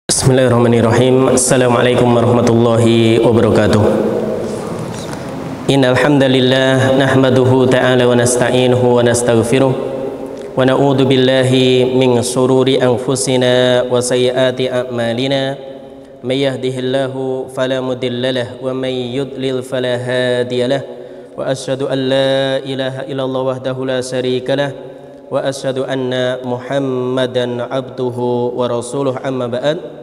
Bismillahirrahmanirrahim. Assalamualaikum warahmatullahi wabarakatuh. Innal hamdalillah nahmaduhu ta'ala wa nasta'inuhu wa nastaghfiruh wa na'udzu billahi min shururi anfusina wa sayyiati a'malina. May yahdihillahu fala mudhillalah wa may yudlil fala hadiyalah. Wa asyhadu an la ilaha illallah wahdahu la syarikalah wa asyhadu anna Muhammadan abduhu wa rasuluh, amma ba'd.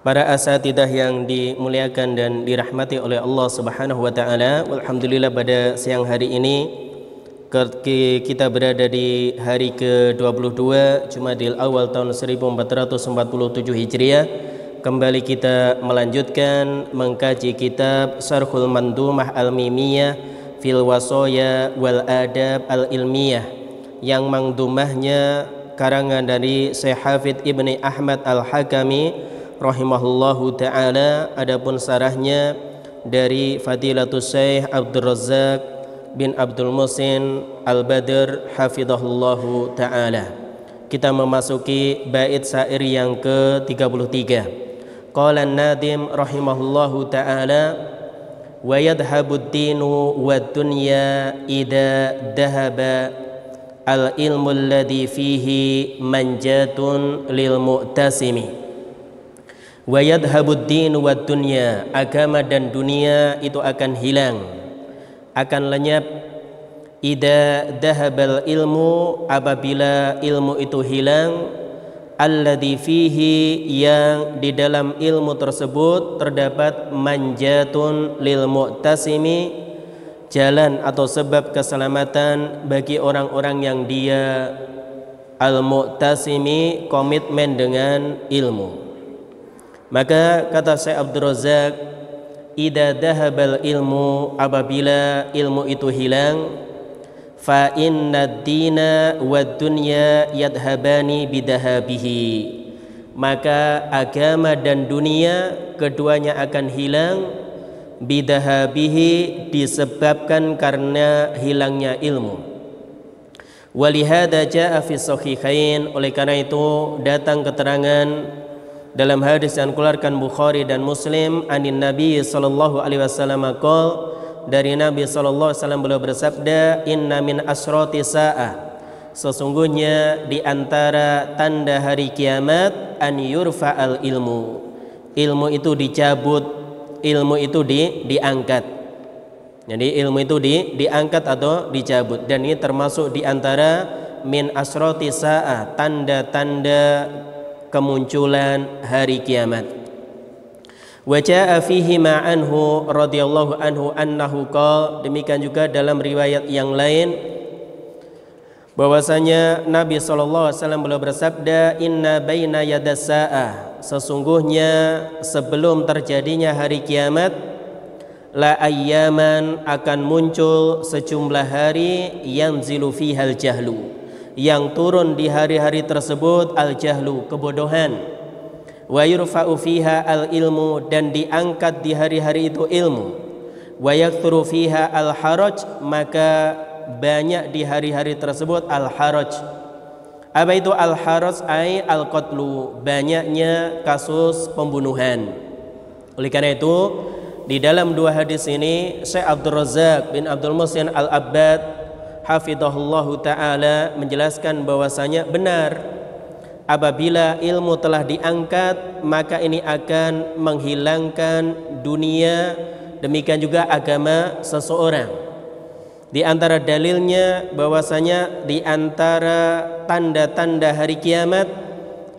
Para asatidah yang dimuliakan dan dirahmati oleh Allah Subhanahu wa taala, alhamdulillah pada siang hari ini kita berada di hari ke-22 Jumadil Awal tahun 1447 Hijriah. Kembali kita melanjutkan mengkaji kitab Syarhul Mandumah Al-Mimiyah fil Wasaya wal Adab Al-Ilmiyah, yang mangdumahnya karangan dari Syekh Hafidz Ibni Ahmad Al-Hakami rahimahullahu ta'ala. Adapun sarahnya dari Fadilatus Syekh Abdul Razzaq bin Abdul Muhsin Al-Badr hafidhahullahu ta'ala. Kita memasuki bait syair yang ke-33. Qala an-Nadim rahimahullahu ta'ala, wa yadhabud dinu wad dunya idza dahaba al-ilmu alladhi fihi manjatun lil mu'tasimi. Wa yadhabud din wad dunya, agama dan dunia itu akan hilang, akan lenyap. Idza dahabal ilmu, apabila ilmu itu hilang. Alladzi fihi, yang di dalam ilmu tersebut terdapat manjatun lil mu'tasimi, jalan atau sebab keselamatan bagi orang-orang yang dia al-mu'tasimi, komitmen dengan ilmu. Maka kata Syekh Abdul Razzaq, idza dahabal ilmu, apabila ilmu itu hilang, fa inna ad-dina wad dunya yadhabani bidahabihi, maka agama dan dunia keduanya akan hilang. Bidahabihi, disebabkan karena hilangnya ilmu. Walihada jaa fi sahihain, oleh karena itu datang keterangan dalam hadis yang dikeluarkan Bukhari dan Muslim, anin Nabi sallallahu alaihi wasallam qol, dari Nabi sallallahu alaihi wasallam beliau bersabda, inna min asrati sa'ah, sesungguhnya di antara tanda hari kiamat, an yurfa'al ilmu, ilmu itu dicabut, ilmu itu diangkat. Jadi ilmu itu diangkat atau dicabut, dan ini termasuk di antara min asrati sa'ah, tanda-tanda kemunculan hari kiamat. Wa jaa fihi ma anhu radhiyallahu anhu annahu qala, demikian juga dalam riwayat yang lain bahwasanya Nabi sallallahu alaihi wasallam beliau bersabda, inna baina yadas saah, sesungguhnya sebelum terjadinya hari kiamat, la ayyaman, akan muncul sejumlah hari, yanzilu fihal jahlu, yang turun di hari-hari tersebut al jahlu, kebodohan. Wa yurfa'u fiha al ilmu, dan diangkat di hari-hari itu ilmu. Wa yakthuru fiha al haraj, maka banyak di hari-hari tersebut al haraj. Apa itu al haraj? Ai al qatlu, banyaknya kasus pembunuhan. Oleh karena itu di dalam dua hadis ini Syekh Abdul Razzaq bin Abdul Muhsin Al-Abbad hafidhahullahu ta'ala menjelaskan bahwasanya benar, apabila ilmu telah diangkat, maka ini akan menghilangkan dunia, demikian juga agama seseorang. Di antara dalilnya bahwasanya di antara tanda-tanda hari kiamat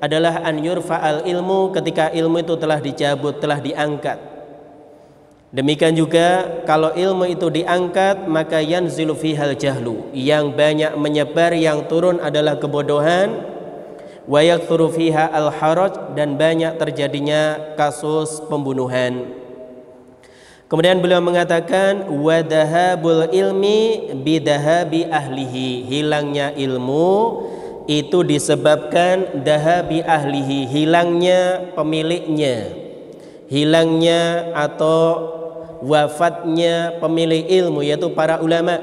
adalah an yurfa'al ilmu, ketika ilmu itu telah dicabut, telah diangkat. Demikian juga kalau ilmu itu diangkat, maka yanzilu fihal jahlu, yang banyak menyebar, yang turun adalah kebodohan. Wa yakthuru fiha al haraj, dan banyak terjadinya kasus pembunuhan. Kemudian beliau mengatakan, wa dahabul ilmi bidahabi ahlihi, hilangnya ilmu itu disebabkan dahabi ahlihi, hilangnya pemiliknya, hilangnya atau wafatnya pemilik ilmu, yaitu para ulama.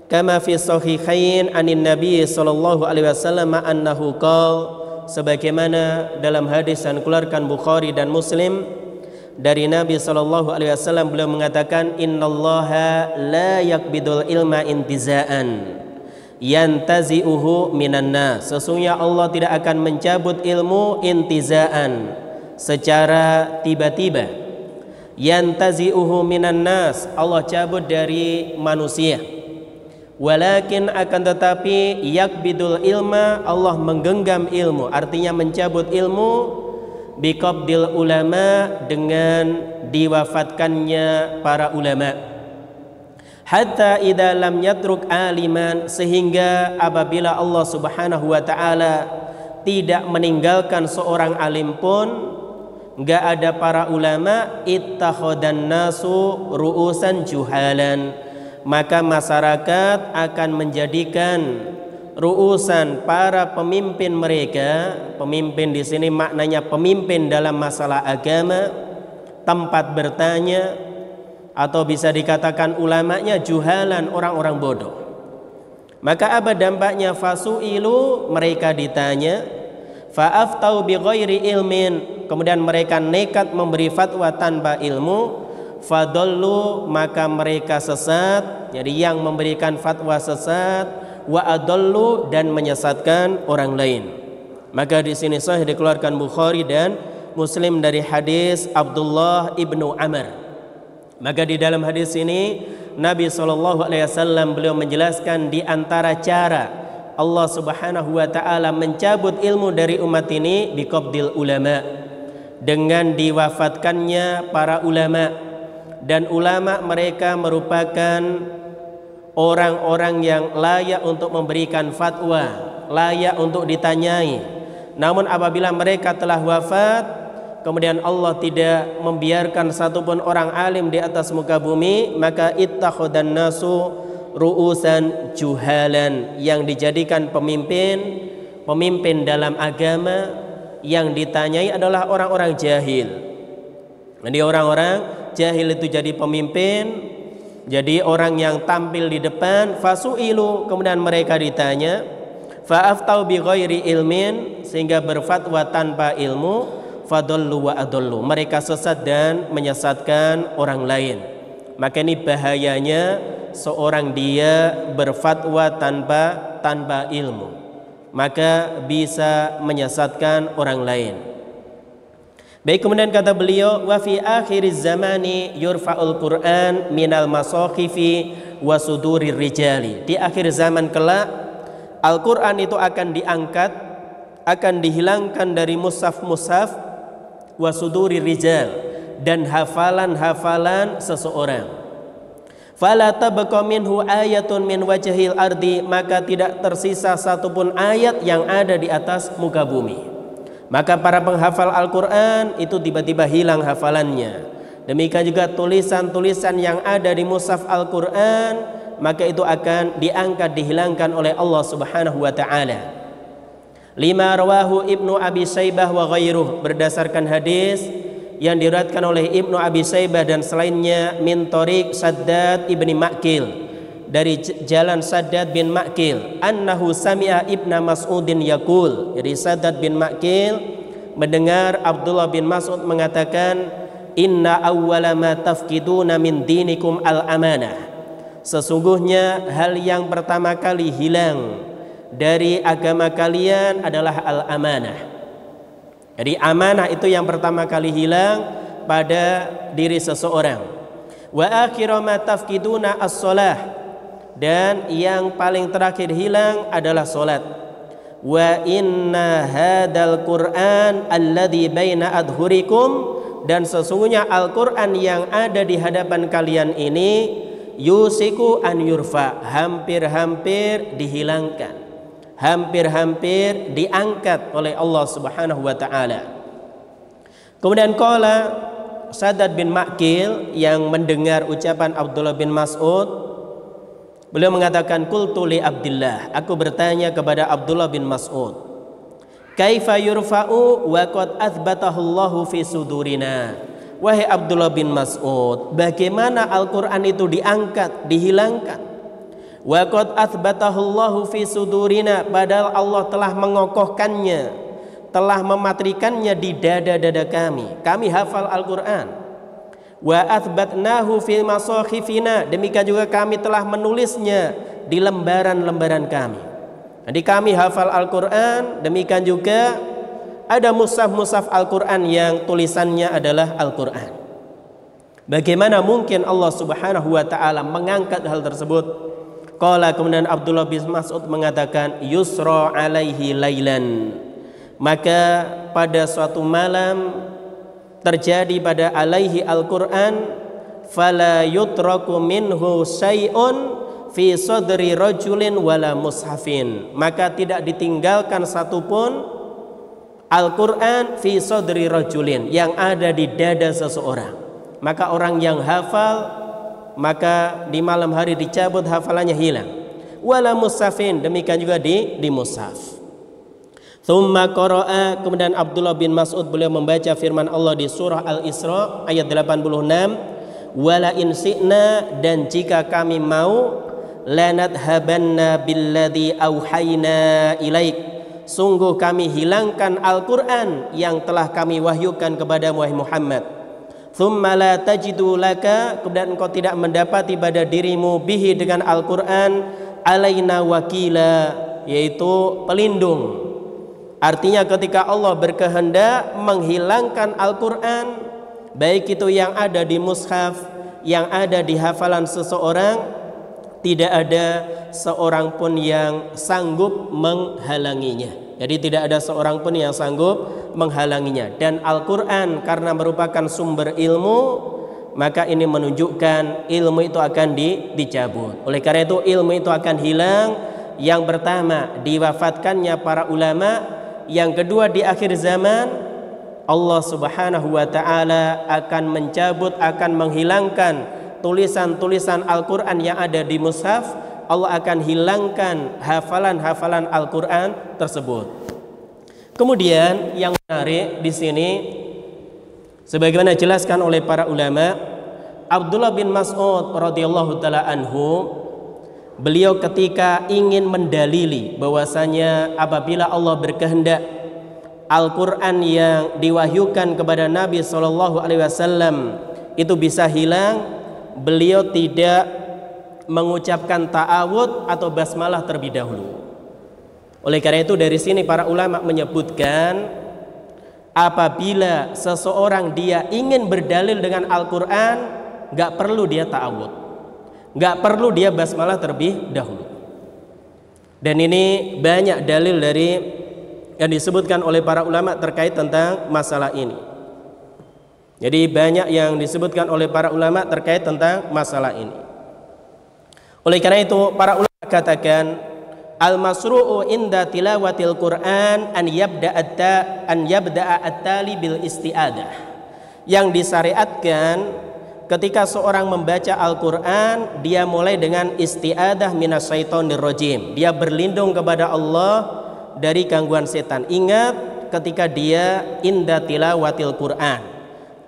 Kama fi sahihain anin Nabi sallallahu alaihi wasallam annahu qala, sebagaimana dalam hadis yang dikeluarkan Bukhari dan Muslim dari Nabi SAW, beliau mengatakan, innallaha la yakbidul ilma intiza'an yantazi'uhu minan nas. Sesungguhnya Allah tidak akan mencabut ilmu intiza'an, secara tiba-tiba. Yantazi'uhu minan nas, Allah cabut dari manusia. Walakin akan tetapi yakbidul ilma, Allah menggenggam ilmu, artinya mencabut ilmu, biqabdil ulama, dengan diwafatkannya para ulama. Hatta idza lam yatruk aliman, sehingga apabila Allah Subhanahu wa taala tidak meninggalkan seorang alim pun, enggak ada para ulama, ittakhadan nasu ru'usan juhalan, maka masyarakat akan menjadikan ru'usan para pemimpin mereka. Pemimpin di sini maknanya pemimpin dalam masalah agama, tempat bertanya, atau bisa dikatakan ulamanya juhalan, orang-orang bodoh. Maka apa dampaknya? Fasu'ilu, mereka ditanya, fa'aftau bi ghairi ilmin, kemudian mereka nekat memberi fatwa tanpa ilmu, fadallu, maka mereka sesat. Jadi yang memberikan fatwa sesat, wa adallu, dan menyesatkan orang lain. Maka di sini sahih dikeluarkan Bukhari dan Muslim dari hadis Abdullah ibnu Amr. Maka di dalam hadis ini Nabi SAW beliau menjelaskan di antara cara Allah Subhanahu wa taala mencabut ilmu dari umat ini biqabdil ulama, dengan diwafatkannya para ulama. Dan ulama mereka merupakan orang-orang yang layak untuk memberikan fatwa, layak untuk ditanyai. Namun apabila mereka telah wafat, kemudian Allah tidak membiarkan satupun orang alim di atas muka bumi, maka ittakhadan nasu ru'usan juhalan, yang dijadikan pemimpin dalam agama, yang ditanyai adalah orang-orang jahil. Jadi orang-orang jahil itu jadi pemimpin, jadi orang yang tampil di depan. Fasu'ilu, kemudian mereka ditanya, fa'aftau bi ghairi ilmin, sehingga berfatwa tanpa ilmu, fadallu wa adallu, mereka sesat dan menyesatkan orang lain. Maka ini bahayanya seorang dia berfatwa tanpa ilmu, maka bisa menyesatkan orang lain. Baik, kemudian kata beliau, wa fi akhiriz zamani yurfa'ul Qur'an minal masakhifi wa sudurir rijali. Di akhir zaman kelak, Al-Qur'an itu akan diangkat, akan dihilangkan dari mushaf-mushaf, wa sudurir rijal, dan hafalan-hafalan seseorang. Fala tabqa minhu ayatun min wajhil ardi, maka tidak tersisa satupun ayat yang ada di atas muka bumi. Maka para penghafal Al-Quran itu tiba-tiba hilang hafalannya. Demikian juga tulisan-tulisan yang ada di mushaf Al-Quran, maka itu akan diangkat, dihilangkan oleh Allah Subhanahu wa ta'ala. Lima rawahu Ibnu Abi Saybah wa ghairuh, berdasarkan hadis yang diriwayatkan oleh Ibnu Abi Saybah dan selainnya, min tariq Saddad ibni Ma'kil, dari jalan Saddad bin Ma'kil, annahu sami'a Ibna Mas'udin yaqul. Jadi Saddad bin Ma'kil mendengar Abdullah bin Mas'ud mengatakan, inna awwala ma tafkiduna min dinikum al-amanah, sesungguhnya hal yang pertama kali hilang dari agama kalian adalah al-amanah. Jadi amanah itu yang pertama kali hilang pada diri seseorang. Wa akhiru ma tafkiduna as-shalah, dan yang paling terakhir hilang adalah solat. Wa inna hadal Qur'an alladhi baina adhurikum, dan sesungguhnya Al-Quran yang ada di hadapan kalian ini, yusiku an yurfa, hampir-hampir dihilangkan, hampir-hampir diangkat oleh Allah Subhanahu wa ta'ala. Kemudian qala Saddad bin Ma'kil yang mendengar ucapan Abdullah bin Mas'ud, beliau mengatakan, qultu li Abdullah, aku bertanya kepada Abdullah bin Mas'ud, kaifa yurfa'u wa qad athbatahu Allahu fi sudurina. Wahai Abdullah bin Mas'ud, bagaimana Al-Quran itu diangkat, dihilangkan? Wa qad athbatahu Allahu fi sudurina, padahal Allah telah mengokohkannya telah mematrikannya di dada-dada kami. Kami hafal Al-Quran. Wa athbatnahu fi masakhifina, demikian juga kami telah menulisnya di lembaran-lembaran kami. Jadi kami hafal Al-Quran, demikian juga ada mushaf-mushaf Al-Quran yang tulisannya adalah Al-Quran. Bagaimana mungkin Allah Subhanahu wa ta'ala mengangkat hal tersebut? Qala, kemudian Abdullah bin Mas'ud mengatakan, yusra alaihi lailan, maka pada suatu malam terjadi pada alaihi Al-Quran, fala yutraku minhu syai'un fi sadri rajulin wala mushafin, maka tidak ditinggalkan satupun Al-Quran fi sadri rajulin, yang ada di dada seseorang. Maka orang yang hafal, maka di malam hari dicabut hafalannya hilang. Wala mushafin, demikian juga di mushaf. Thumma qara'a, kemudian Abdullah bin Mas'ud beliau membaca firman Allah di surah Al-Isra ayat 86, wala in syi'na, dan jika kami mau, lanadhabanna billadzi auhayna ilaik, sungguh kami hilangkan Al-Quran yang telah kami wahyukan kepada Muhammad. Thumma la tajidu laka, kemudian engkau tidak mendapati pada dirimu bihi dengan Al-Quran alaina wakila, yaitu pelindung. Artinya ketika Allah berkehendak menghilangkan Al-Quran, baik itu yang ada di mushaf, yang ada di hafalan seseorang, tidak ada seorang pun yang sanggup menghalanginya. Jadi tidak ada seorang pun yang sanggup menghalanginya. Dan Al-Quran karena merupakan sumber ilmu, maka ini menunjukkan ilmu itu akan dicabut. Oleh karena itu ilmu itu akan hilang. Yang pertama, diwafatkannya para ulama. Yang kedua, di akhir zaman Allah Subhanahu wa ta'ala akan mencabut, akan menghilangkan tulisan-tulisan Al-Quran yang ada di mushaf. Allah akan hilangkan hafalan-hafalan Al-Quran tersebut. Kemudian yang menarik di sini, sebagaimana dijelaskan oleh para ulama, Abdullah bin Mas'ud radhiyallahu taala anhu, beliau ketika ingin mendalili bahwasanya apabila Allah berkehendak Al-Quran yang diwahyukan kepada Nabi SAW itu bisa hilang, beliau tidak mengucapkan ta'awud atau basmalah terlebih dahulu. Oleh karena itu dari sini para ulama menyebutkan, apabila seseorang dia ingin berdalil dengan Al-Quran, gak perlu dia ta'awud, gak perlu dia basmalah terlebih dahulu. Dan ini banyak dalil dari yang disebutkan oleh para ulama terkait tentang masalah ini. Jadi banyak yang disebutkan oleh para ulama terkait tentang masalah ini. Oleh karena itu para ulama katakan, al-masru'u inda tilawatil Qur'an an yabda'a at-tali bil isti'adah. Yang disyariatkan ketika seorang membaca Al-Quran, dia mulai dengan isti'adah minasyaitonir rajim. Dia berlindung kepada Allah dari gangguan setan. Ingat, ketika dia inda tilawatil Qur'an,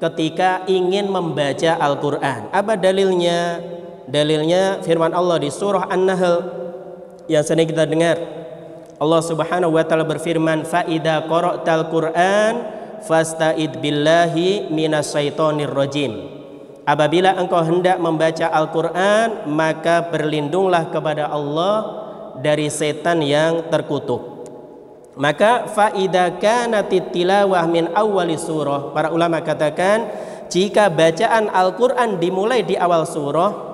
ketika ingin membaca Al-Quran. Apa dalilnya? Dalilnya firman Allah di surah An-Nahl yang sering kita dengar. Allah Subhanahu wa taala berfirman, fa idza qara'tal Qur'an fasta'id billahi minasyaitonir rajim. Apabila engkau hendak membaca Al-Quran, maka berlindunglah kepada Allah dari setan yang terkutuk. Maka fa idza kanatit tilawah min awwali surah, para ulama katakan, jika bacaan Al-Quran dimulai di awal surah,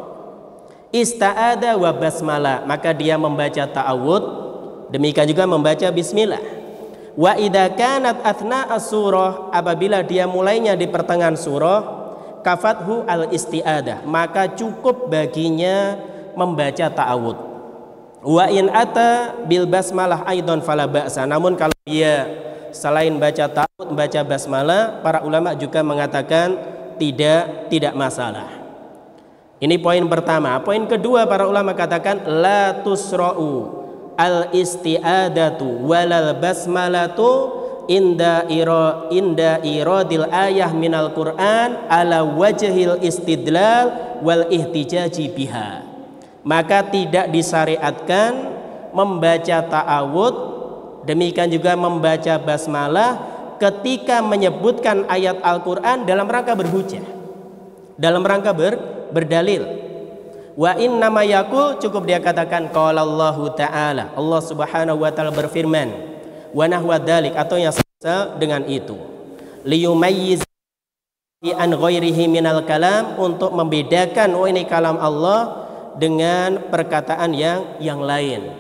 ista'ada wa basmalah, maka dia membaca ta'awud, demikian juga membaca bismillah. Wa idza kanat athna'a surah, apabila dia mulainya di pertengahan surah, kafathu al-isti'adah, maka cukup baginya membaca ta'awud. Wa in ata bil basmalah aidan fala ba'sa, namun kalau dia selain baca ta'awud membaca basmalah, para ulama juga mengatakan tidak masalah. Ini poin pertama. Poin kedua, para ulama katakan la tusra'u al-isti'adatu walal basmalatu inda iradil ayah minal Qur'an ala wajhil istidlal wal ihtijaji biha. Maka tidak disyariatkan membaca ta'awud Demikian juga membaca basmalah ketika menyebutkan ayat Al-Quran dalam rangka berhujjah, dalam rangka berdalil. Wa innama yaqul, cukup dia katakan qala Allahu ta'ala, Allah Subhanahu wa taala berfirman, wa nahwa dzalik, atau yang sama dengan itu, liyumayyiz an ghairihi minal kalam, untuk membedakan ini kalam Allah dengan perkataan yang lain.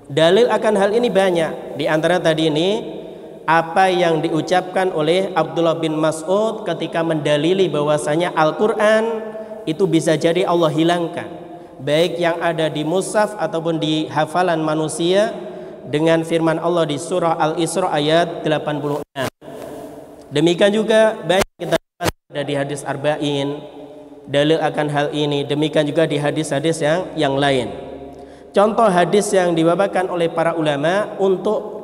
Dalil akan hal ini banyak. Di antara tadi ini apa yang diucapkan oleh Abdullah bin Mas'ud ketika mendalili bahwasanya Al-Qur'an itu bisa jadi Allah hilangkan, baik yang ada di mushaf ataupun di hafalan manusia, dengan firman Allah di surah Al-Isra ayat 86. Demikian juga banyak kita ada di hadis arba'in dalil akan hal ini. Demikian juga di hadis-hadis yang lain. Contoh hadis yang dibawakan oleh para ulama untuk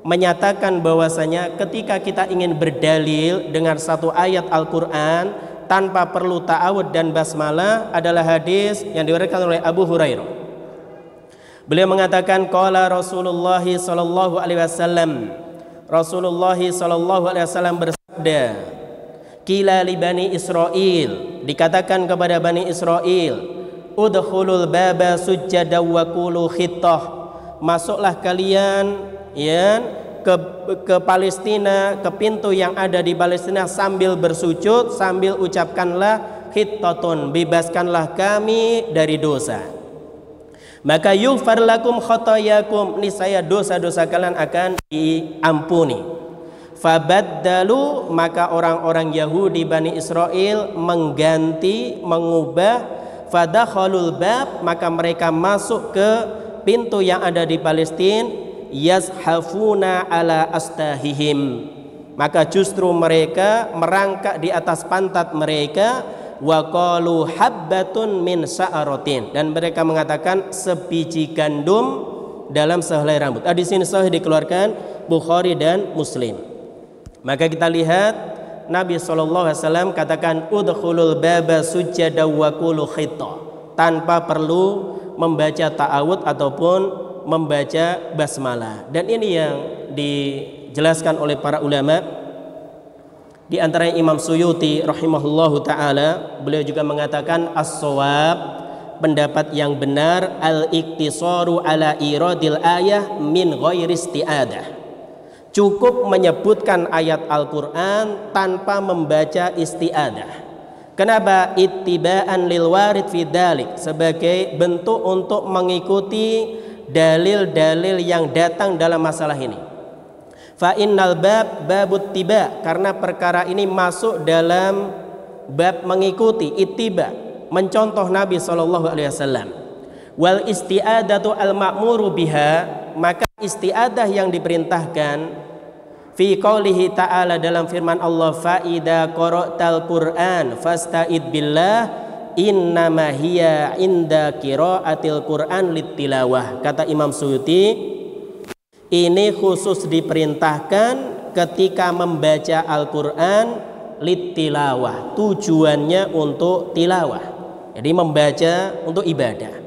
menyatakan bahwasanya ketika kita ingin berdalil dengan satu ayat Al-Quran tanpa perlu ta'awud dan basmalah adalah hadis yang diriwayatkan oleh Abu Hurairah. Beliau mengatakan qala Rasulullah sallallahu alaihi wasallam, Rasulullah sallallahu alaihi wasallam bersabda, qila li bani Israil, dikatakan kepada Bani Israil, udkhulul baba sujjada wa qulu khittah, masuklah kalian ke Palestina, ke pintu yang ada di Palestina sambil bersujud, sambil ucapkanlah khittatun, bebaskanlah kami dari dosa. Maka yughfar lakum khotoyakum, niscaya dosa-dosa kalian akan diampuni. Fabaddalu, maka orang-orang Yahudi Bani Israel mengganti, mengubah, fadakhalul bab, maka mereka masuk ke pintu yang ada di Palestina, yazhafuna ala astahihim, maka justru mereka merangkak di atas pantat mereka, wa qalu habbatun min sa'aratin, dan mereka mengatakan sebiji gandum dalam sehelai rambut. Di sini sahih dikeluarkan Bukhari dan Muslim. Maka kita lihat Nabi SAW katakan udkhulul baba sujjada wa qulu khitta, tanpa perlu membaca ta'awud ataupun membaca basmalah. Dan ini yang dijelaskan oleh para ulama, di antaranya Imam Suyuti rahimahullahu taala, beliau juga mengatakan as-shawab, pendapat yang benar, al-iktisaru ala iradil ayah min ghairi isti'adah, cukup menyebutkan ayat Al-Qur'an tanpa membaca isti'adah. Kenapa? Ittiba'an lil warid fi dzalik, sebagai bentuk untuk mengikuti dalil-dalil yang datang dalam masalah ini. Fa innal bab babut tiba, karena perkara ini masuk dalam bab mengikuti, ittiba, mencontoh Nabi SAW. Wal isti'adatu al ma'muru biha, maka isti'adah yang diperintahkan fi qaulihi ta'ala, dalam firman Allah, fa idza qara'tal qur'an fasta'id billah innama hiya inda qiraatil Qur'an littilawah. Kata Imam Suyuti, ini khusus diperintahkan ketika membaca Al-Qur'an littilawah, tujuannya untuk tilawah, jadi membaca untuk ibadah.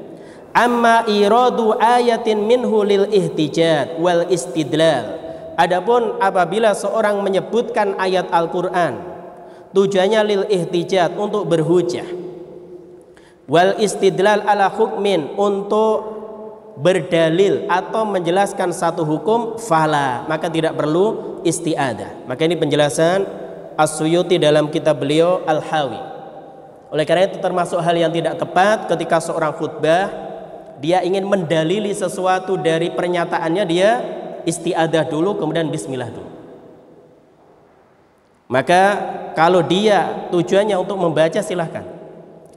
Amma iradu ayatin minhu lil ihtijaj wal istidlal, adapun apabila seorang menyebutkan ayat Al-Qur'an tujuannya lil ihtijaj, untuk berhujjah, wal istidlal ala hukmin, untuk berdalil atau menjelaskan satu hukum, fala, maka tidak perlu isti'adah. Maka ini penjelasan As-Suyuti dalam kitab beliau Al-Hawi. Oleh karena itu termasuk hal yang tidak tepat ketika seorang khutbah dia ingin mendalili sesuatu dari pernyataannya, dia isti'adah dulu kemudian bismillah dulu. Maka kalau dia tujuannya untuk membaca silahkan,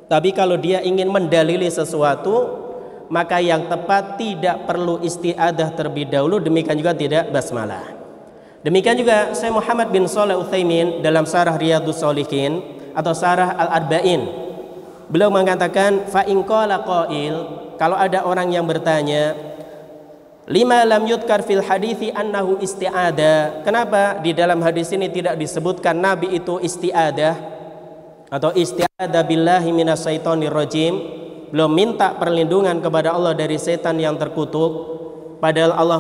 tapi kalau dia ingin mendalili sesuatu maka yang tepat tidak perlu isti'adah terlebih dahulu, demikian juga tidak basmalah. Demikian juga Syekh Muhammad bin Shalih Utsaimin dalam Syarah Riyadhus Shalihin atau Syarah Al-Arba'in, beliau mengatakan fa in qala qail, kalau ada orang yang bertanya, lima lam yudkar fil hadithi annahu isti'adah, kenapa di dalam hadis ini tidak disebutkan Nabi itu isti'adah atau isti'adah billahi minasyaitonir rajim, belum minta perlindungan kepada Allah dari setan yang terkutuk, padahal Allah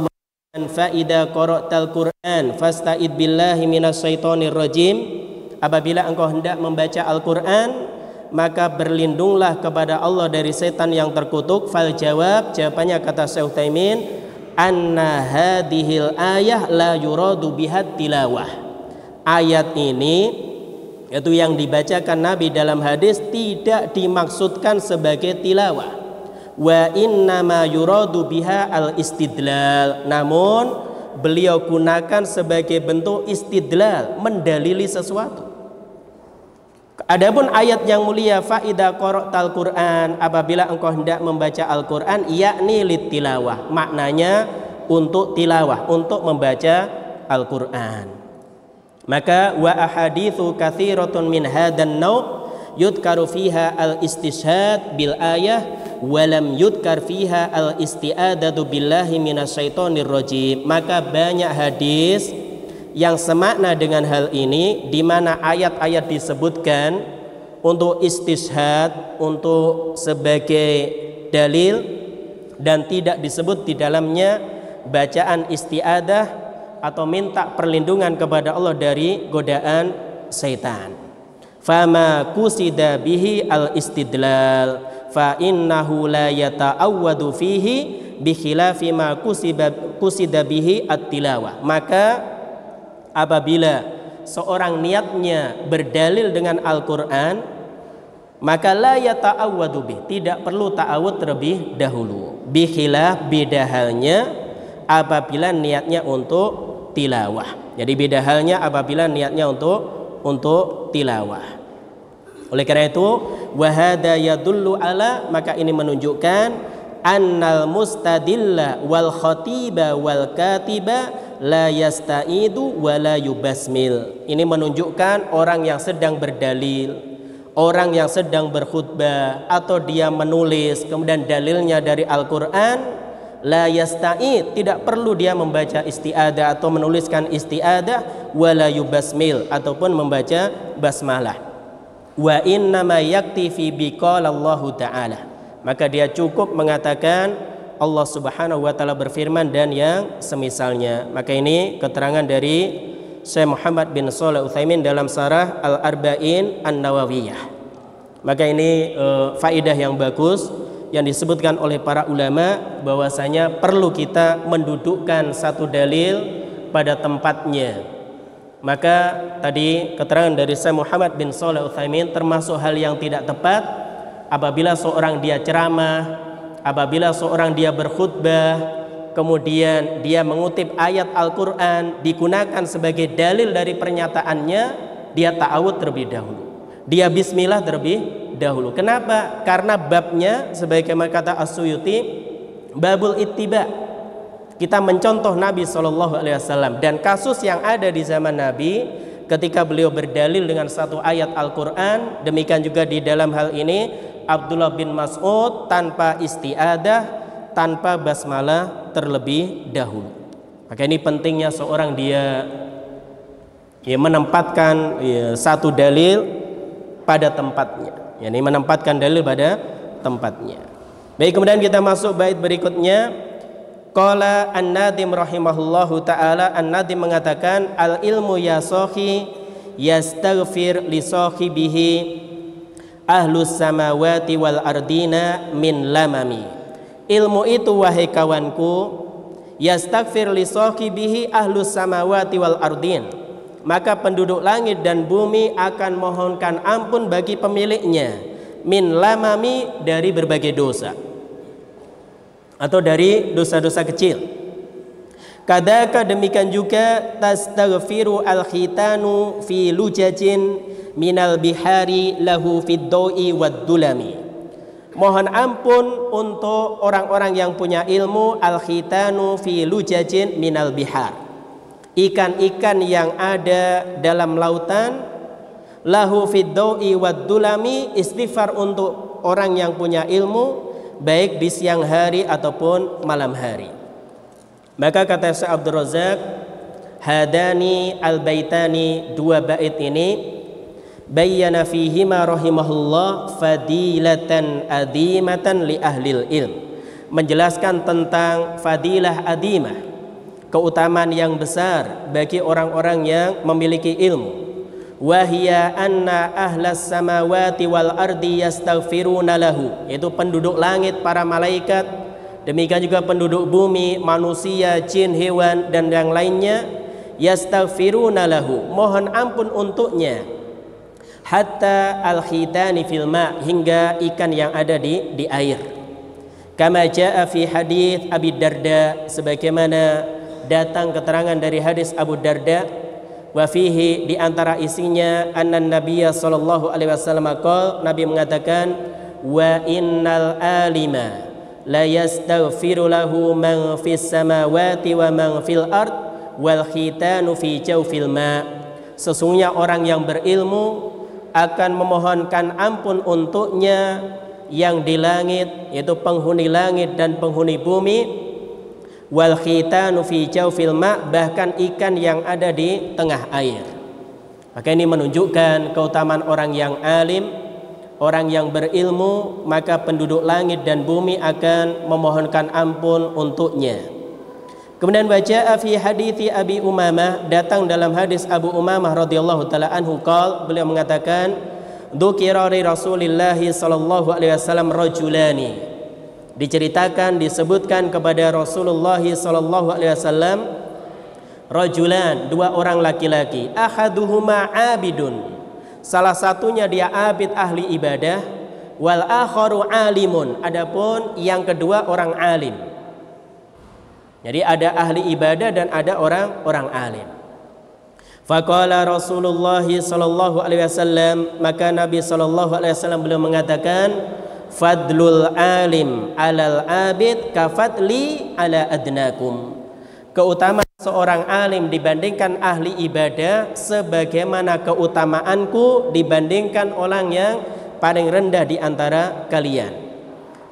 fa idza qara'tal Qur'an fasta'id billahi minasyaitonir rajim. Apabila engkau hendak membaca Al-Qur'an, maka berlindunglah kepada Allah dari setan yang terkutuk. Fal jawab, jawabannya kata Syekh Utsaimin, anna hadhil ayah la yuradu bihat tilawah. Ayat ini, yaitu yang dibacakan Nabi dalam hadis, tidak dimaksudkan sebagai tilawah. Wa innama yuradu biha al istidlal. Namun beliau gunakan sebagai bentuk istidlal, mendalili sesuatu. Adapun ayat yang mulia, fa idza qara'tal Qur'an, apabila engkau hendak membaca Al-Qur'an, yakni litilawah, maknanya untuk tilawah, untuk membaca Al-Qur'an. Maka wa ahaditsu katsiratun min hadan naw yudkaru fiha al-istishhad bil ayah walam yudkar fiha al-isti'adatu billahi minasyaitonir rajim. Maka banyak hadis yang semakna dengan hal ini, di mana ayat-ayat disebutkan untuk istishhad, untuk sebagai dalil, dan tidak disebut di dalamnya bacaan isti'adah atau minta perlindungan kepada Allah dari godaan setan. Fama kusida bihi al-istidlal fa innahu la yata'awwadu fihi bi khilafi ma kusida bihi at-tilawah. Maka apabila seorang niatnya berdalil dengan Al-Qur'an, maka la yata'awwadu bih, tidak perlu ta'awud terlebih dahulu. Bi khilaf, beda halnya apabila niatnya untuk tilawah. Jadi beda halnya apabila niatnya untuk tilawah. Oleh karena itu, wahada yadullu ala, maka ini menunjukkan annal mustadilla wal khatiba wal katiba la yasta'idu wa la yubasmil. Ini menunjukkan orang yang sedang berdalil, orang yang sedang berkhutbah, atau dia menulis kemudian dalilnya dari Al-Qur'an, la yasta'id, tidak perlu dia membaca isti'adah atau menuliskan isti'adah, wa la yubasmil, ataupun membaca basmalah. Wa innama yaktifi biqala Allah Ta'ala, maka dia cukup mengatakan Allah Subhanahu wa Ta'ala berfirman dan yang semisalnya. Maka ini keterangan dari Syekh Muhammad bin Shalih Utsaimin dalam Syarah Al-Arba'in An-Nawawiyah. Maka ini faedah yang bagus yang disebutkan oleh para ulama, bahwasanya perlu kita mendudukkan satu dalil pada tempatnya. Maka tadi keterangan dari Syekh Muhammad bin Shalih Utsaimin termasuk hal yang tidak tepat apabila seorang dia ceramah, apabila seorang dia berkhutbah, kemudian dia mengutip ayat Al-Qur'an digunakan sebagai dalil dari pernyataannya, dia ta'awud terlebih dahulu, dia bismillah terlebih dahulu. Kenapa? Karena babnya sebagaimana kata As-Suyuti, babul ittiba, kita mencontoh Nabi SAW, dan kasus yang ada di zaman Nabi ketika beliau berdalil dengan satu ayat Al-Qur'an, demikian juga di dalam hal ini Abdullah bin Mas'ud tanpa isti'adah, tanpa basmalah terlebih dahulu. Maka ini pentingnya seorang dia menempatkan satu dalil pada tempatnya, yakni menempatkan dalil pada tempatnya. Baik, kemudian kita masuk bait berikutnya. Qala An-Nadim rahimahullahu ta'ala, An-Nadim mengatakan, al ilmu ya sahih yastaghfir li sahibihi ahlus samawati wal ardina min lamami. Ilmu itu wahai kawanku, yastaghfir li sahibihi ahlus samawati wal ardin, maka penduduk langit dan bumi akan mohonkan ampun bagi pemiliknya, min lamami, dari berbagai dosa atau dari dosa-dosa kecil. Kadaka, demikian juga, tastaghfiru al-khitanu fi lujajin minal bihari lahu fid dawi wad dulami. Mohon ampun untuk orang-orang yang punya ilmu, al-khitanu fi lujajin minal bihar, ikan-ikan yang ada dalam lautan, lahu fid dawi wad dulami, istighfar untuk orang yang punya ilmu baik di siang hari ataupun malam hari. Maka kata Syekh Abdul Razak, hadani al-baitani, dua bait ini, bayyana fihima rahimahullah fadilatan adimatan li ahlil ilm, menjelaskan tentang fadilah adimah, keutamaan yang besar bagi orang-orang yang memiliki ilmu. Wahia anna ahlas samawati wal ardi yastaghfiruna lahu, yaitu penduduk langit para malaikat, demikian juga penduduk bumi, manusia, jin, hewan dan yang lainnya, yastaghfiruna lahu, mohon ampun untuknya, hatta al-khitani fil ma, hingga ikan yang ada di air. Kama jaa fi hadits Abi Darda, sebagaimana datang keterangan dari hadis Abu Darda. Wa fihi, di antara isinya, anna Nabiyya sallallahu alaihi wasallam qala, Nabi mengatakan, wa innal alima la yastaghfiru lahu man fis samawati wa man fil ard wal khitanu fi jawfil ma. Sesungguhnya orang yang berilmu akan memohonkan ampun untuknya yang di langit, yaitu penghuni langit dan penghuni bumi, wal khitanu fi jawfil ma, bahkan ikan yang ada di tengah air. Maka ini menunjukkan keutamaan orang yang alim, orang yang berilmu, maka penduduk langit dan bumi akan memohonkan ampun untuknya. Kemudian baca fi hadithi Abi Umamah, datang dalam hadis Abu Umamah radhiyallahu taala anhu qala, beliau mengatakan, dzukira Rasulillah sallallahu alaihi wasallam rajulani, diceritakan, disebutkan kepada Rasulullah sallallahu alaihi wasallam, rajulan, dua orang laki-laki, ahaduhuma abidun, salah satunya dia abid ahli ibadah, wal akharu alimun, adapun yang kedua orang alim. Jadi ada ahli ibadah dan ada orang alim. Faqala Rasulullah sallallahu alaihi wasallam, maka Nabi sallallahu alaihi wasallam beliau mengatakan, fadlul alim alal abid kafadli ala adnakum, keutamaan seorang alim dibandingkan ahli ibadah sebagaimana keutamaanku dibandingkan orang yang paling rendah di antara kalian.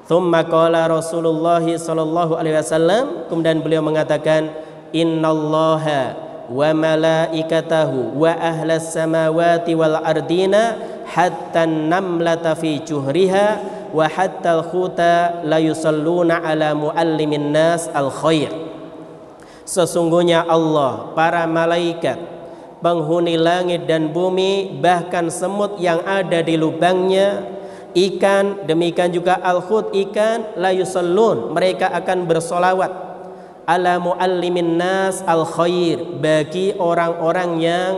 Thumma qala Rasulullah sallallahu alaihi wasallam, kemudian beliau mengatakan, innallaha wa malaikatahu wa ahlas samawati wal ardina hatta namlata fi juhriha wa hatta al-khuta la yusalluna ala muallimin nas al-khair. Sesungguhnya Allah, para malaikat, penghuni langit dan bumi, bahkan semut yang ada di lubangnya, ikan, demikian juga al-khut, ikan, la yusallun, mereka akan bersolawat, ala muallimin nas al-khair, bagi orang-orang yang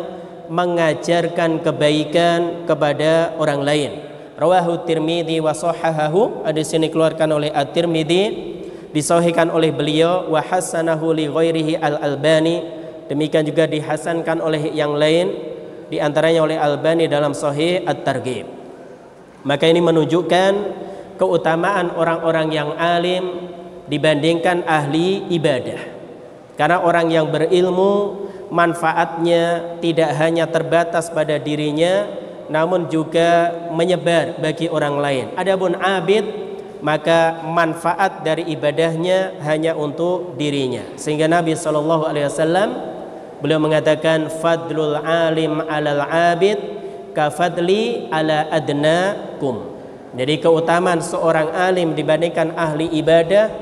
mengajarkan kebaikan kepada orang lain. Rawahu Tirmidzi wa sahahahu, hadis ini dikeluarkan oleh At-Tirmidzi, disahihkan oleh beliau, wa hasanahu li ghairihi al-Albani, demikian juga dihasankan oleh yang lain, di antaranya oleh Albani dalam Sahih At-Targhib. Maka ini menunjukkan keutamaan orang-orang yang alim dibandingkan ahli ibadah. Karena orang yang berilmu manfaatnya tidak hanya terbatas pada dirinya, namun juga menyebar bagi orang lain. Adapun abid, maka manfaat dari ibadahnya hanya untuk dirinya. Sehingga Nabi sallallahu alaihi wasallam beliau mengatakan, fadlul alim alal abid kafadli ala adnakum. Jadi keutamaan seorang alim dibandingkan ahli ibadah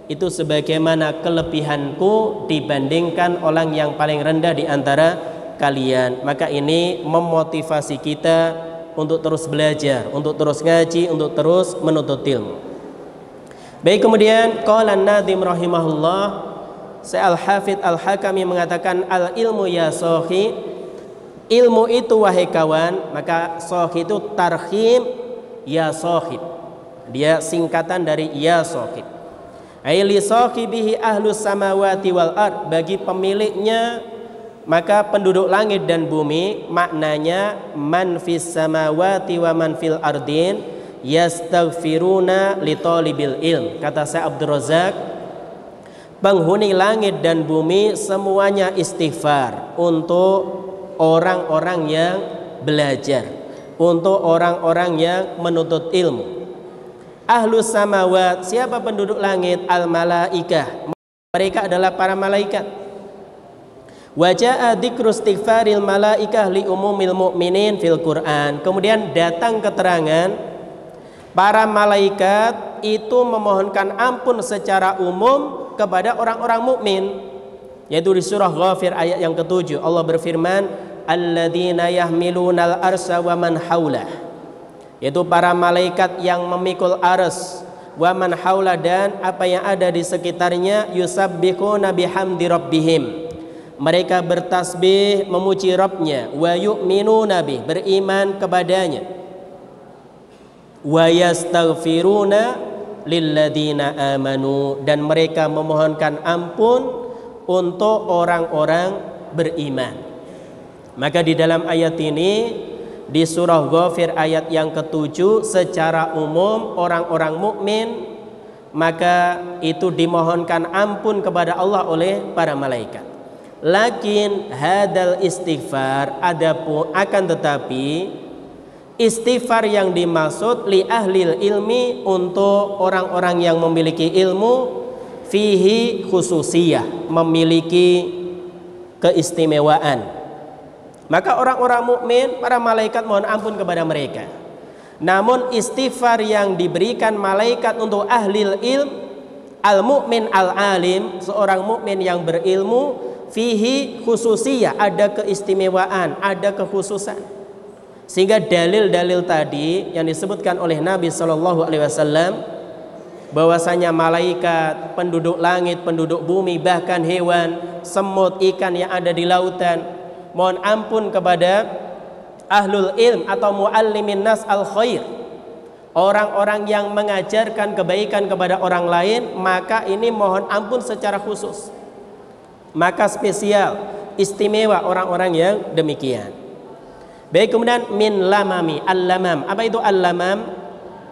itu sebagaimana kelebihanku dibandingkan orang yang paling rendah di antara kalian. Maka ini memotivasi kita untuk terus belajar, untuk terus ngaji, untuk terus menuntut ilmu. Baik, kemudian qala an-Nadhim rahimahullah, Al-Hafidz Al-Hakami mengatakan, al ilmu ya sahih, ilmu itu wahai kawan. Maka sahih itu tarhim ya sahib, dia singkatan dari ya sahib. Ai li sahibihi ahlus samawati wal ard, bagi pemiliknya maka penduduk langit dan bumi, maknanya man fis samawati wa man fil ardin yastaghfiruna li talibil ilm. Kata Syekh Abdul Razak, penghuni langit dan bumi semuanya istighfar untuk orang-orang yang belajar, untuk orang-orang yang menuntut ilmu. Ahlus samawat, siapa penduduk langit? Al malaikah, mereka adalah para malaikat. Wa jaa dzikru istighfaril malaikah li umumil mu'minin fil Qur'an. Kemudian datang keterangan para malaikat itu memohonkan ampun secara umum kepada orang-orang mukmin. yaitu di surah Ghafir ayat yang ke-7. Allah berfirman, alladzina yahmilunal arsya wa man haulah, yaitu para malaikat yang memikul ars, wa man haulah, dan apa yang ada di sekitarnya, yusabbihuna bihamdi rabbihim, mereka bertasbih memuji Rabbnya, wa yu'minuna bih, beriman kepadanya, wa yastaghfiruna lilladzina amanu, dan mereka memohonkan ampun untuk orang-orang beriman. Maka di dalam ayat ini di surah Ghafir ayat yang ke-7, secara umum orang-orang mukmin maka itu dimohonkan ampun kepada Allah oleh para malaikat. Lakin hadal istighfar, adapun akan tetapi istighfar yang dimaksud li ahlil ilmi, untuk orang-orang yang memiliki ilmu, fihi khususiyah, memiliki keistimewaan. Maka orang-orang mukmin, para malaikat mohon ampun kepada mereka. Namun istighfar yang diberikan malaikat untuk ahlil ilm, al-mukmin al-alim, seorang mukmin yang berilmu, fihi khususiyah, ada keistimewaan, ada kekhususan. Sehingga dalil-dalil tadi yang disebutkan oleh Nabi SAW, bahwasanya malaikat, penduduk langit, penduduk bumi, bahkan hewan, semut, ikan yang ada di lautan, mohon ampun kepada ahlul ilm atau muallimin nas al khair, orang-orang yang mengajarkan kebaikan kepada orang lain, maka ini mohon ampun secara khusus, maka spesial, istimewa orang-orang yang demikian. Baik, kemudian min lamami, al-lamam. Apa itu al-lamam?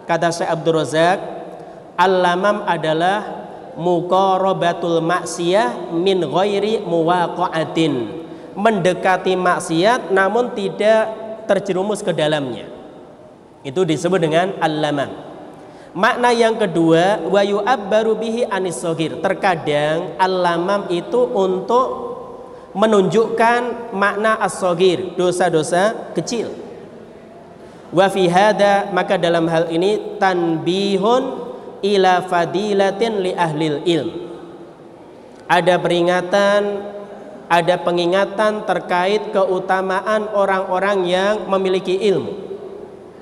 Kata Syekh Abdul Razak, al-lamam adalah muqarabatul maksiyah min ghairi muwaqa'atin, mendekati maksiat namun tidak terjerumus ke dalamnya. Itu disebut dengan al-lamam. Makna yang kedua, wa yu'abbaru bihi anis shagir. Terkadang al-lamam itu untuk menunjukkan makna as-shagir, dosa-dosa kecil. Wa fi hada, maka dalam hal ini tanbihun ila fadilatin li ahlil ilm, ada peringatan, ada pengingatan terkait keutamaan orang-orang yang memiliki ilmu.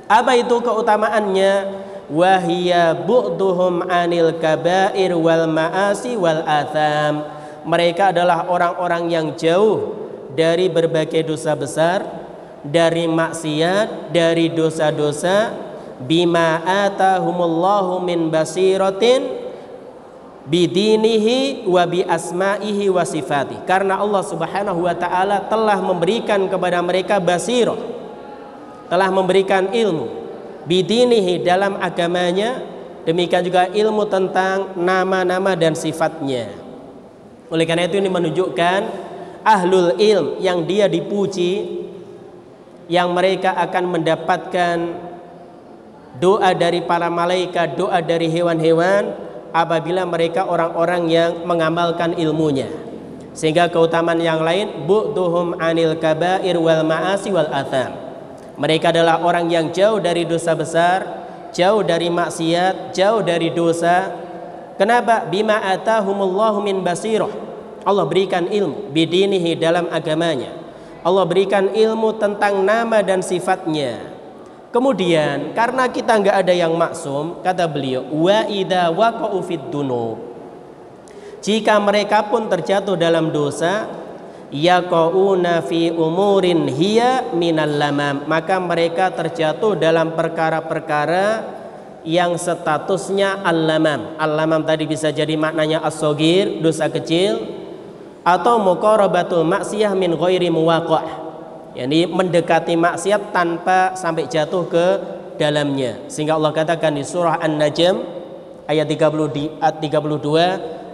Apa itu keutamaannya? Wahia bu'duhum anil kabair wal ma'asi wal atham. Mereka adalah orang-orang yang jauh dari berbagai dosa besar, dari maksiat, dari dosa-dosa, bima atahumullahu min basiratin bidinihi wa bi asma'ihi wa sifati, karena Allah Subhanahu wa taala telah memberikan kepada mereka basirah, telah memberikan ilmu, bidinihi dalam agamanya, demikian juga ilmu tentang nama-nama dan sifatnya. Oleh karena itu ini menunjukkan ahlul ilm yang dia dipuji, yang mereka akan mendapatkan doa dari para malaikat, doa dari hewan-hewan apabila mereka orang-orang yang mengamalkan ilmunya. Sehingga keutamaan yang lain, bu'duhum anil kabair wal ma'asi wal atham. Mereka adalah orang yang jauh dari dosa besar, jauh dari maksiat, jauh dari dosa. Kenapa? Bima atahumullahu min basirah. Allah berikan ilmu bidinihi dalam agamanya. Allah berikan ilmu tentang nama dan sifatnya. Kemudian karena kita nggak ada yang maksum, kata beliau, wa idza waqa'u fid dunub, jika mereka pun terjatuh dalam dosa, yaqauna fi umurin hiya minal lamam, maka mereka terjatuh dalam perkara-perkara yang statusnya al-lamam. Al-lamam tadi bisa jadi maknanya as-shagir, dosa kecil, atau muqarabatul maksiyah min ghairi muwaqah, yakni mendekati maksiat tanpa sampai jatuh ke dalamnya. Sehingga Allah katakan di surah An-Najm ayat 32,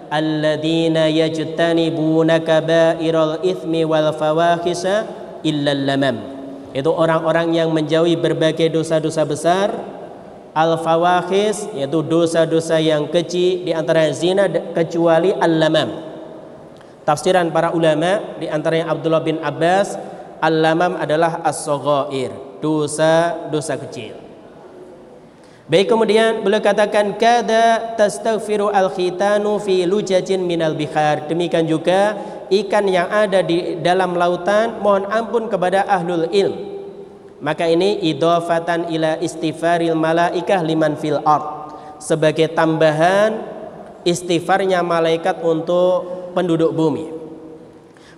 alladzina yajtanibuna kabairal itsmi wal fawahisha illal lamam. Itu orang-orang yang menjauhi berbagai dosa-dosa besar, al-fawahis yaitu dosa-dosa yang kecil, di antara zina, kecuali al-lamam. Tafsiran para ulama di antaranya Abdullah bin Abbas, al-lamam adalah as-shaghair, dosa-dosa kecil. Baik, kemudian beliau katakan kada tastaghfiru al-khitanu fi lujajin minal bihar. Demikian juga ikan yang ada di dalam lautan, mohon ampun kepada ahlul ilm. Maka ini idhofatan ila istighfaril malaikah liman fil ard, sebagai tambahan istighfarnya malaikat untuk penduduk bumi.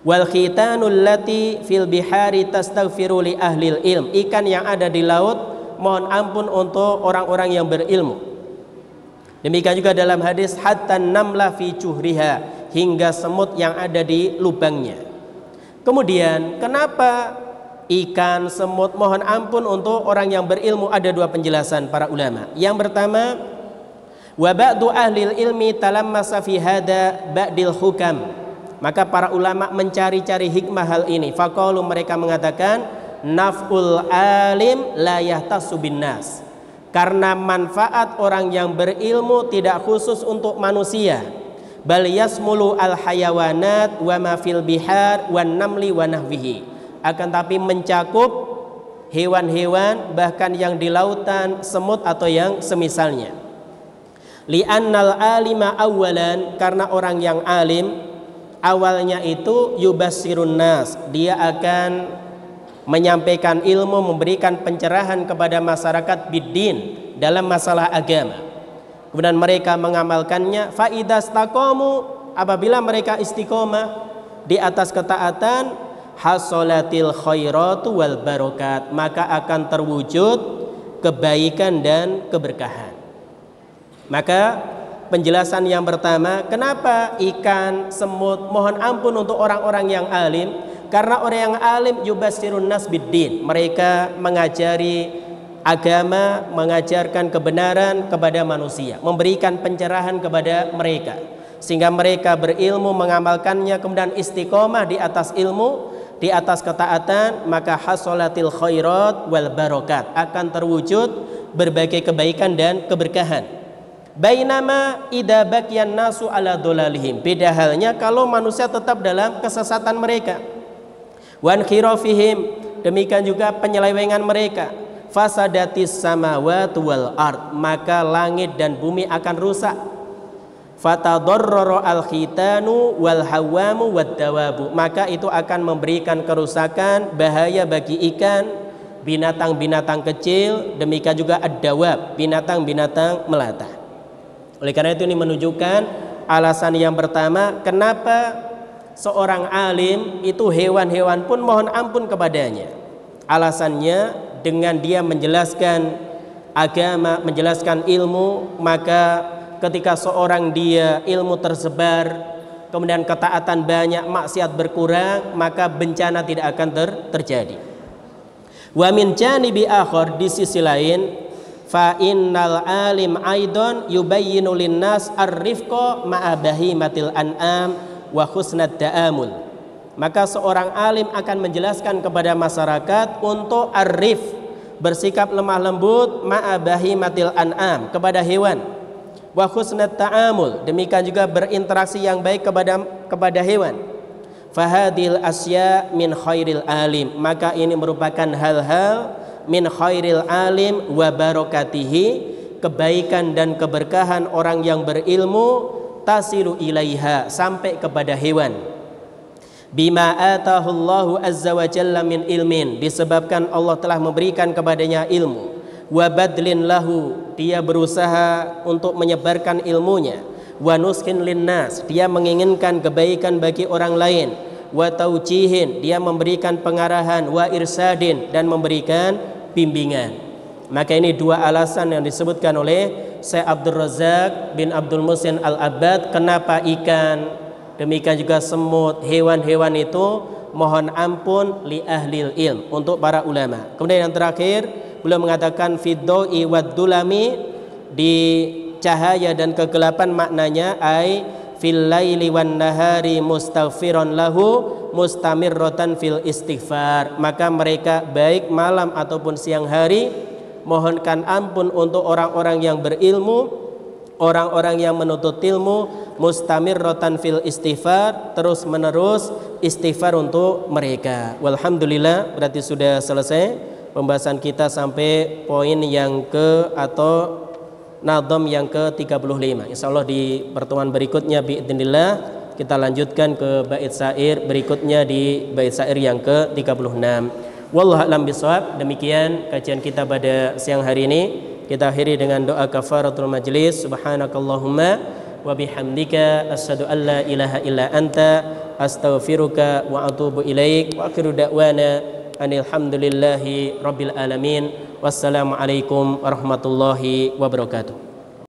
Wal khitanul lati fil bihari tastaghfiru li ahlil ilm, ikan yang ada di laut mohon ampun untuk orang-orang yang berilmu. Demikian juga dalam hadis hatta namla fi juhriha, hingga semut yang ada di lubangnya. Kemudian kenapa ikan, semut mohon ampun untuk orang yang berilmu? Ada dua penjelasan para ulama. Yang pertama, wa ba'du ahlil ilmi talammasa fi hada ba'dil hukam, maka para ulama mencari-cari hikmah hal ini. Faqalu, mereka mengatakan naf'ul alim la yahtassu bin nas, karena manfaat orang yang berilmu tidak khusus untuk manusia. Bal yasmulu al hayawanat wa ma fil bihar wan namli wa nahwihi, akan tapi mencakup hewan-hewan bahkan yang di lautan, semut atau yang semisalnya. Li'annal alima awalan, karena orang yang alim awalnya itu yubassirun nas, dia akan menyampaikan ilmu, memberikan pencerahan kepada masyarakat biddin, dalam masalah agama. Kemudian mereka mengamalkannya. Fa idastaqamu, apabila mereka istiqomah di atas ketaatan, hasolatil khairatu wal barokat, maka akan terwujud kebaikan dan keberkahan. Maka penjelasan yang pertama, kenapa ikan, semut mohon ampun untuk orang-orang yang alim? Karena orang yang alim yubassirun nas biddin, mereka mengajari agama, mengajarkan kebenaran kepada manusia, memberikan pencerahan kepada mereka, sehingga mereka berilmu, mengamalkannya, kemudian istiqomah di atas ilmu, di atas ketaatan, maka hasolatil khairat wal barokat, akan terwujud berbagai kebaikan dan keberkahan. Bainama idza baqiyan nasu ala dolalihim, beda halnya kalau manusia tetap dalam kesesatan mereka. Wan khirafihim, demikian juga penyelewengan mereka. Fasadatis samawati wal ard, maka langit dan bumi akan rusak. Fatadarrara al khitanu wal hawamu wad dawabu, maka itu akan memberikan kerusakan, bahaya bagi ikan, binatang-binatang kecil, demikian juga ad-dawab, binatang-binatang melata. Oleh karena itu ini menunjukkan alasan yang pertama, kenapa seorang alim itu hewan-hewan pun mohon ampun kepadanya. Alasannya dengan dia menjelaskan agama, menjelaskan ilmu, maka ketika seorang dia ilmu tersebar, kemudian ketaatan banyak, maksiat berkurang, maka bencana tidak akan terjadi. Wa min janibi akhar, di sisi lain, fa innal alim aidon yubayyinu linnas ar-rifqa ma'a bahimatil an'am wa husnad da'amul, maka seorang alim akan menjelaskan kepada masyarakat untuk arif, bersikap lemah lembut, ma'a bahimatil an'am, kepada hewan, wa husnad ta'amul, demikian juga berinteraksi yang baik kepada hewan. Fahadil asya min khairil alim, maka ini merupakan hal-hal min khairil alim wa barokatihi, kebaikan dan keberkahan orang yang berilmu, tasilu ilaiha, sampai kepada hewan. Bima atahullahu azza wa jalla min ilmin, disebabkan Allah telah memberikan kepadanya ilmu. Wa badlin lahu, dia berusaha untuk menyebarkan ilmunya. Wa nuskin linnas, dia menginginkan kebaikan bagi orang lain. Wa taujihin, dia memberikan pengarahan. Wa irsadin, dan memberikan bimbingan. Maka ini dua alasan yang disebutkan oleh Syekh Abdul Razak bin Abdul Muhsin Al-Abbad, kenapa ikan, demikian juga semut, hewan-hewan itu mohon ampun li ahlil ilm, untuk para ulama. Kemudian yang terakhir, beliau mengatakan fiddoi waddulami, di cahaya dan kegelapan, maknanya ai fil laili wan nahari mustaghfiron lahu mustamirrotan fil istighfar, maka mereka baik malam ataupun siang hari mohonkan ampun untuk orang-orang yang berilmu, orang-orang yang menuntut ilmu, mustamirrotan fil istighfar, terus menerus istighfar untuk mereka. Walhamdulillah, berarti sudah selesai pembahasan kita sampai poin yang nadom yang ke-35. Insyaallah di pertemuan berikutnya biidznillah kita lanjutkan ke bait syair berikutnya di bait syair yang ke-36. Wallahu a'lam bishawab. Demikian kajian kita pada siang hari ini. Kita akhiri dengan doa kafaratul majlis. Subhanakallahumma wa bihamdika asyhadu an la ilaha illa anta astaghfiruka wa atubu ilaik. Wa akhiru da'wana alhamdulillahi rabbil alamin. Wassalamualaikum warahmatullahi wabarakatuh.